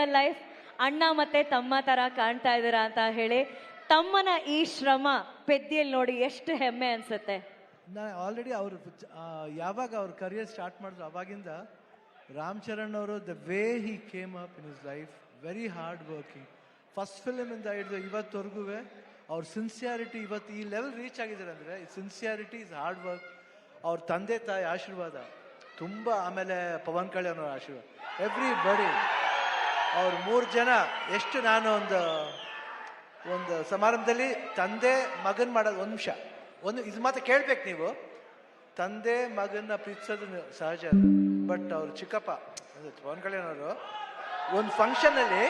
Real life ಅಣ್ಣ ಮತ್ತೆ ತಮ್ಮ ತರ ಕಾಣ್ತಾ ಇದ್ದೀರಾ ಅಂತ ಹೇಳಿ ತಮ್ಮನ ಈ ಶ್ರಮ ಪೆದ್ದಿಯಲ್ಲಿ ನೋಡಿ ಎಷ್ಟು ಹೆಮ್ಮೆ ಅನ್ಸುತ್ತೆ. ನಾ ಆಲ್ರೆಡಿ ಅವರು ಯಾವಾಗ ಅವ್ರ ಕರಿಯರ್ ಸ್ಟಾರ್ಟ್ ಮಾಡಿದ್ರು ಅವಾಗಿಂದ ರಾಮ್ ಚರಣ್ ಅವರು the way he came up in his life, very hard working. First ಫಿಲ್ಮಿಂದ ಹಿಡಿದು ಇವತ್ತವರೆಗೂ ಅವ್ರ ಸಿನ್ಸಿಯಾರಿಟಿ ಇವತ್ತು ಈ ಲೆವೆಲ್ ರೀಚ್ ಆಗಿದ್ದಾರೆ ಅಂದರೆ ಸಿನ್ಸಿಯಾರಿಟಿ ಇಸ್ ಹಾರ್ಡ್ ವರ್ಕ್. ಅವ್ರ ತಂದೆ ತಾಯಿ ಆಶೀರ್ವಾದ ತುಂಬ, ಆಮೇಲೆ ಪವನ್ ಕಲ್ಯಾಣ್ ಅವ್ರ ಆಶೀರ್ವಾದ, ಎವ್ರಿ ಬಡಿ. ಅವ್ರು 3 ಜನ ಎಷ್ಟು ನಾನು ಒಂದು ಸಮಾರಂಭದಲ್ಲಿ ತಂದೆ ಮಗನ್ ಮಾಡೋದು ಒಂದು ಇದು ಮಾತ್ರ ಕೇಳ್ಬೇಕು ನೀವು. ತಂದೆ ಮಗನ್ನ ಪ್ರೀತಿಸೋದು ಸಹಜ, ಬಟ್ ಅವ್ರು ಚಿಕ್ಕಪ್ಪ ಪವನ್ ಕಲ್ಯಾಣ್ ಅವರು ಒಂದು ಫಂಕ್ಷನಲ್ಲಿ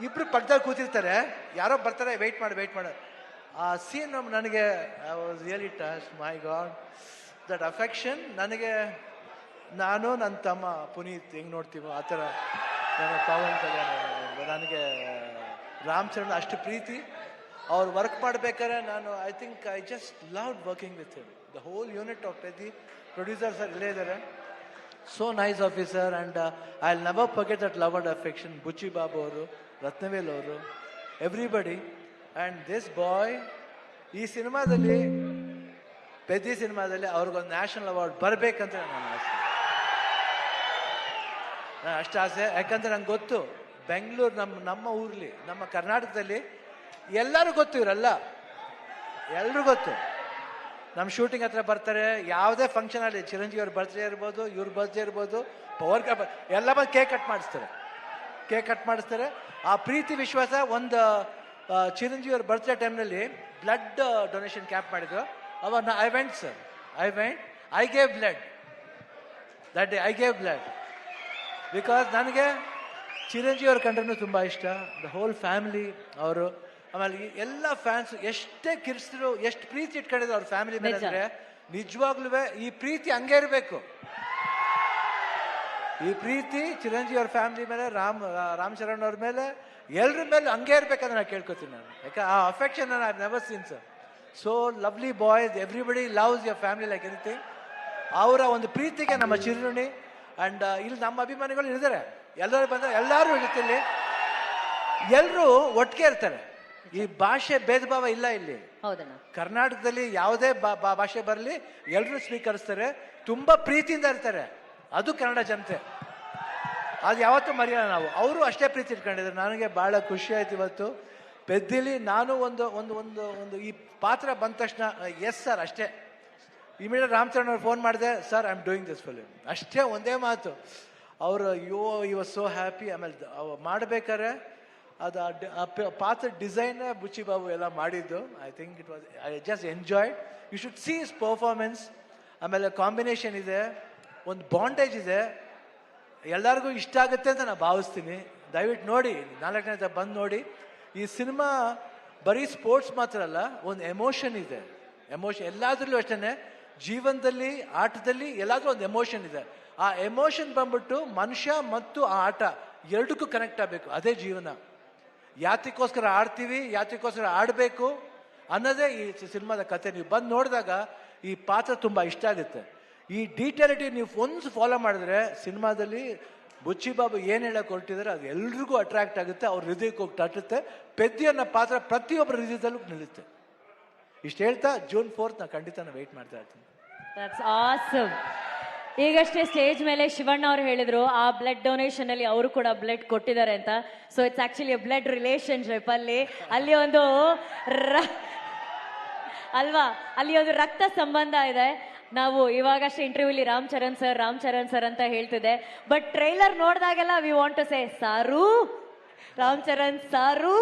ಇಬ್ರು ಪಕ್ಕದಲ್ಲಿ ಕೂತಿರ್ತಾರೆ, ಯಾರೋ ಬರ್ತಾರೆ, ವೆಯ್ಟ್ ಮಾಡಿ ಆ ಸೀನ್ ನನಗೆ I was really touch. My god, that affection ನನಗೆ, ನಾನು ನನ್ನ ತಮ್ಮ ಪುನೀತ್ ಹೆಂಗೆ ನೋಡ್ತೀವೋ ಆ ಥರ ನನಗೆ ಪವನ್ ಕಲ್ಯಾಣ್ ನನಗೆ ರಾಮ್ ಚರಣ್ ಅಷ್ಟು ಪ್ರೀತಿ. ಅವ್ರು ವರ್ಕ್ ಮಾಡ್ಬೇಕಾದ್ರೆ ನಾನು I just love working with him. The whole unit of Peddi producers ಇಲ್ಲೇ ಇದ್ದಾರೆ. So nice officer and I will never forget that love and affection. Buchchi Babu ಅವರು, ರತ್ನವೇಲ್ ಅವರು, ಎವ್ರಿಬಡಿ. ಆ್ಯಂಡ್ ದಿಸ್ ಬಾಯ್ ಈ ಸಿನಿಮಾದಲ್ಲಿ, ಪೆದ್ದಿ ಸಿನಿಮಾದಲ್ಲಿ ಅವ್ರಿಗೊಂದು ನ್ಯಾಷನಲ್ ಅವಾರ್ಡ್ ಬರಬೇಕಂತ ನನ್ನ ಆಸೆ, ಅಷ್ಟು ಆಸೆ. ಯಾಕಂದ್ರೆ ನಂಗೆ ಗೊತ್ತು ಬೆಂಗಳೂರು ನಮ್ಮ ಊರ್ಲಿ, ನಮ್ಮ ಕರ್ನಾಟಕದಲ್ಲಿ ಎಲ್ಲರೂ ಗೊತ್ತು, ಇವರೆಲ್ಲ ಎಲ್ರೂ ಗೊತ್ತು. ನಮ್ಮ ಶೂಟಿಂಗ್ ಹತ್ರ ಬರ್ತಾರೆ, ಯಾವುದೇ ಫಂಕ್ಷನ್ ಅಲ್ಲಿ, ಚಿರಂಜೀವಿ ಅವ್ರ ಬರ್ತ್ಡೇ ಇರ್ಬೋದು, ಇವ್ರ ಬರ್ತ್ಡೇ ಇರ್ಬೋದು, ಪವರ್ ಎಲ್ಲ ಬಂದು ಕೇಕ್ ಕಟ್ ಮಾಡಿಸ್ತಾರೆ. ಆ ಪ್ರೀತಿ ವಿಶ್ವಾಸ. ಒಂದು ಚಿರಂಜೀವಿ ಅವ್ರ ಬರ್ತ್ಡೇ ಟೈಮ್ನಲ್ಲಿ ಬ್ಲಡ್ ಡೊನೇಷನ್ ಕ್ಯಾಂಪ್ ಮಾಡಿದ್ರು. ಅವಾಗ I went I gave blood that day. I gave blood because ನನಗೆ ಚಿರಂಜೀವಿ ಅವ್ರ ಕಂಡ್ರೂ ತುಂಬ ಇಷ್ಟ. ದ ಹೋಲ್ ಫ್ಯಾಮಿಲಿ ಅವರು, ಆಮೇಲೆ ಎಲ್ಲ ಫ್ಯಾನ್ಸ್ ಎಷ್ಟೇ ಕಿರ್ಸಿದ್ರು, ಎಷ್ಟು ಪ್ರೀತಿ ಇಟ್ಕೊಂಡಿದ್ರು ಅವ್ರ ಫ್ಯಾಮಿಲಿ ಮೇಲೆ ಅಂದರೆ ನಿಜವಾಗ್ಲೂ ಈ ಪ್ರೀತಿ ಹಂಗೆ ಇರಬೇಕು. ಈ ಪ್ರೀತಿ ಚಿರಂಜೀವಿ ಅವ್ರ ಫ್ಯಾಮಿಲಿ ಮೇಲೆ, ರಾಮ್ ಚರಣ್ ಅವ್ರ ಮೇಲೆ, ಎಲ್ಲರ ಮೇಲೆ ಹಂಗೆ ಇರ್ಬೇಕಂತ ನಾನು ಕೇಳ್ಕೊತೀನಿ ನಾನು. ಯಾಕೆ ಆ affection I have never seen sir. So lovely boys, everybody loves your family like anything. ಅವರ ಒಂದು ಪ್ರೀತಿಗೆ ನಮ್ಮ ಚಿರುಣಿ. ಆ್ಯಂಡ್ ಇಲ್ಲಿ ನಮ್ಮ ಅಭಿಮಾನಿಗಳು ಇದ್ದಾರೆ, ಎಲ್ಲರೂ ಬಂದರೆ ಎಲ್ಲರೂ ಇರುತ್ತಿಲ್ಲಿ, ಎಲ್ಲರೂ ಒಟ್ಟಿಗೆ ಇರ್ತಾರೆ. ಈ ಭಾಷೆ ಭೇದ ಭಾವ ಇಲ್ಲ ಇಲ್ಲಿ. ಕರ್ನಾಟಕದಲ್ಲಿ ಯಾವುದೇ ಭಾಷೆ ಬರಲಿ ಎಲ್ಲರೂ ಸ್ವೀಕರಿಸ್ತಾರೆ, ತುಂಬ ಪ್ರೀತಿಯಿಂದ ಇರ್ತಾರೆ. ಅದು ಕನ್ನಡ ಜನತೆ, ಅದು ಯಾವತ್ತೂ ಮರೆಯಲ್ಲ ನಾವು. ಅವರು ಅಷ್ಟೇ ಪ್ರೀತಿ ಇಟ್ಕೊಂಡಿದ್ದಾರೆ. ನನಗೆ ಭಾಳ ಖುಷಿ ಆಯ್ತು ಇವತ್ತು ಪೆದ್ದಿಲಿ. ನಾನು ಒಂದು ಈ ಪಾತ್ರ ಬಂದ ತಕ್ಷಣ ಎಸ್ ಸರ್ ಅಷ್ಟೇ. ಇಮಿಡಿಯೇಟ್ ರಾಮ್ ಚರಣ್ ಅವ್ರು ಫೋನ್ ಮಾಡಿದೆ, sir I am doing this film, ಅಷ್ಟೇ ಒಂದೇ ಮಾತು. ಅವರು ಈ ವಾಸ್ ಸೋ ಹ್ಯಾಪಿ. ಆಮೇಲೆ ಮಾಡಬೇಕಾದ್ರೆ ಅದು ಪಾತ್ರ ಡಿಸೈನ್ ಬುಚ್ಚಿ ಬಾಬು ಎಲ್ಲ ಮಾಡಿದ್ದು. I think it was, I just enjoyed. You should see his performance. ಆಮೇಲೆ ಕಾಂಬಿನೇಷನ್ ಇದೆ, ಒಂದು ಬಾಂಡೇಜ್ ಇದೆ, ಎಲ್ಲರಿಗೂ ಇಷ್ಟ ಆಗುತ್ತೆ ಅಂತ ನಾನು ಭಾವಿಸ್ತೀನಿ. ದಯವಿಟ್ಟು ನೋಡಿ, 4ನೇ ಬಂದು ನೋಡಿ. ಈ ಸಿನಿಮಾ ಬರೀ ಸ್ಪೋರ್ಟ್ಸ್ ಮಾತ್ರ ಅಲ್ಲ, ಒಂದು ಎಮೋಷನ್ ಇದೆ. ಎಮೋಷನ್ ಎಲ್ಲಾದ್ರಲ್ಲೂ ಅಷ್ಟೇ, ಜೀವನದಲ್ಲಿ, ಆಟದಲ್ಲಿ ಎಲ್ಲಾದ್ರೂ ಒಂದು ಎಮೋಷನ್ ಇದೆ. ಆ ಎಮೋಷನ್ ಬಂದ್ಬಿಟ್ಟು ಮನುಷ್ಯ ಮತ್ತು ಆ ಆಟ ಎರಡಕ್ಕೂ ಕನೆಕ್ಟ್ ಆಗಬೇಕು. ಅದೇ ಜೀವನ. ಯಾತಕ್ಕೋಸ್ಕರ ಆಡ್ತೀವಿ, ಯಾತಕ್ಕೋಸ್ಕರ ಆಡಬೇಕು ಅನ್ನೋದೇ ಈ ಸಿನಿಮಾದ ಕತೆ. ನೀವು ಬಂದು ನೋಡಿದಾಗ ಈ ಪಾತ್ರ ತುಂಬ ಇಷ್ಟ ಆಗುತ್ತೆ. ಈ ಡೀಟೇಲಿಟಿ ನೀವು ಒಂದು ಫಾಲೋ ಮಾಡಿದ್ರೆ ಸಿನಿಮಾದಲ್ಲಿ ಬುಚ್ಚಿ ಬಾಬು ಏನು ಹೇಳಕ್ಕೆ ಹೊರಟಿದ್ದಾರೆ ಅದು ಎಲ್ರಿಗೂ ಅಟ್ರಾಕ್ಟ್ ಆಗುತ್ತೆ, ಅವ್ರ ಹೃದಯಕ್ಕೆ ಹೋಗಿ ತಟ್ಟುತ್ತೆ. ಪೆದ್ದಿ ಅನ್ನೋ ಪಾತ್ರ ಪ್ರತಿಯೊಬ್ಬರ ಹೃದಯದಲ್ಲೂ ನಿಲ್ಲುತ್ತೆ. ಇಷ್ಟು ಹೇಳ್ತಾ ಜೂನ್ 4 ನಾನು ಖಂಡಿತ ವೆಯ್ಟ್ ಮಾಡ್ತಾ ಇರ್ತೀನಿ. That's awesome. ಈಗಷ್ಟೇ ಸ್ಟೇಜ್ ಮೇಲೆ ಶಿವಣ್ಣ ಅವರು ಹೇಳಿದ್ರು ಆ ಬ್ಲಡ್ ಡೊನೇಷನ್ ಅಲ್ಲಿ ಅವರು ಕೂಡ ಬ್ಲಡ್ ಕೊಟ್ಟಿದ್ದಾರೆ ಅಂತ. So it's actually blood relationship. ಅಲ್ಲಿ ಒಂದು ಅಲ್ವಾ, ಅಲ್ಲಿ ಒಂದು ರಕ್ತ ಸಂಬಂಧ ಇದೆ. ನಾವು ಇವಾಗಷ್ಟೇ ಇಂಟರ್ವ್ಯೂಲಿ ರಾಮ್ ಚರಣ್ ಸರ್ ಅಂತ ಹೇಳ್ತಿದ್ದೆ, ಬಟ್ ಟ್ರೈಲರ್ ನೋಡಿದಾಗೆಲ್ಲ we want to say sir, Ram Charan ಸಾರು.